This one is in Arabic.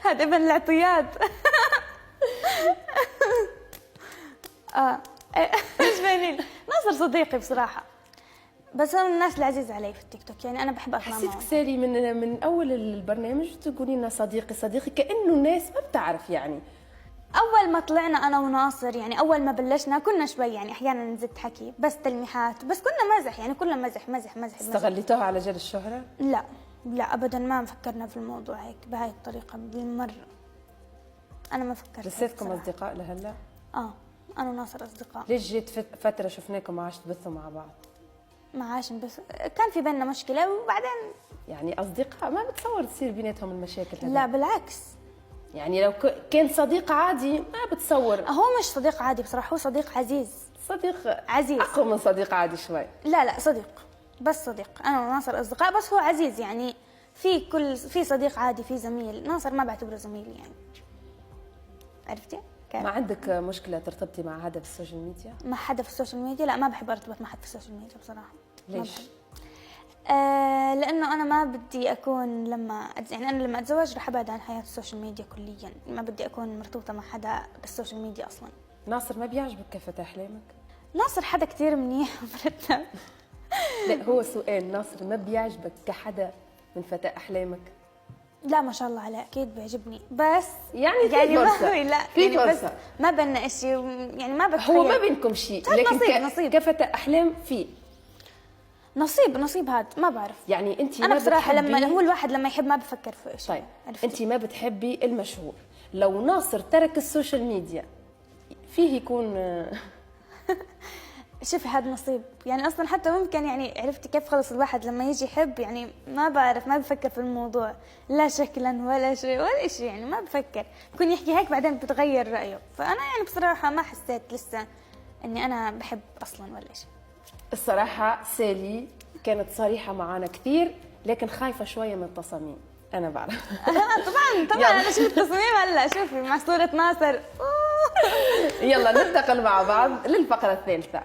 هذا ابن العطيات. ايش بيني ناصر صديقي بصراحه، بس هو من الناس العزيزه علي في التيك توك، يعني انا بحب اطلع معه. حسيتك سالي من اول البرنامج تقولي لنا صديقي صديقي، كانه الناس ما بتعرف يعني. اول ما طلعنا انا وناصر، يعني اول ما بلشنا كنا شوي يعني احيانا نزيد حكي بس تلميحات، بس كنا مزح، يعني كلنا مزح مزح مزح. استغليتوها على جال الشهره؟ لا لا ابدا، ما فكرنا في الموضوع هيك بهاي الطريقه بالمره. انا ما فكرت. لساتكم اصدقاء لهلا؟ انا وناصر اصدقاء. ليش جيت فتره شفناكم ما عادش تبثوا مع بعض؟ ما عاش، بس كان في بيننا مشكله وبعدين يعني اصدقاء ما بتصور تصير بيناتهم المشاكل هذه؟ لا بالعكس، يعني لو كان صديق عادي ما بتصور. هو مش صديق عادي بصراحه، هو صديق عزيز. صديق عزيز اقوى من صديق عادي شوي. لا صديق، بس صديق. انا وناصر اصدقاء بس هو عزيز، يعني في صديق عادي، في زميل. ناصر ما بعتبره زميل يعني، عرفتي؟ ما عندك مشكله ترتبطي مع حدا في السوشيال ميديا؟ مع حدا في السوشيال ميديا؟ لا، ما بحب ارتبط مع حد في السوشيال ميديا بصراحه. ليش؟ لانه انا ما بدي اكون يعني انا لما اتزوج رح ابعد عن حياه السوشيال ميديا كليا، ما بدي اكون مرتبطه مع حدا بالسوشيال ميديا اصلا. ناصر ما بيعجبك كافة احلامك؟ ناصر حدا كثير منيح ومرتب. لا هو سؤال، ناصر ما بيعجبك كحدا من فتاة احلامك؟ لا ما شاء الله عليه، اكيد بيعجبني، بس يعني في فرصة. لا في يعني فرصة. بس ما بيننا شيء، يعني ما بتخيل. هو ما بينكم شيء، لكن نصيب. كفتاة احلام في نصيب هذا ما بعرف. يعني انت انا ما بصراحه بتحبي... لما هو الواحد لما يحب ما بفكر في شيء. طيب انت ما بتحبي المشهور، لو ناصر ترك السوشيال ميديا فيه يكون شوفي هذا نصيب، يعني اصلا حتى ممكن، يعني عرفتي كيف، خلص الواحد لما يجي يحب يعني ما بعرف، ما بفكر في الموضوع لا شكلا ولا شيء ولا شيء، يعني ما بفكر، بكون يحكي هيك بعدين بتغير رايه. فانا يعني بصراحه ما حسيت لسه اني انا بحب اصلا ولا شيء. الصراحة سالي كانت صريحة معنا كثير، لكن خايفة شوية من التصاميم، أنا بعرف. طبعا أنا شفت التصميم هلا، شوفي مع صورة ناصر. يلا ننتقل مع بعض للفقرة الثالثة.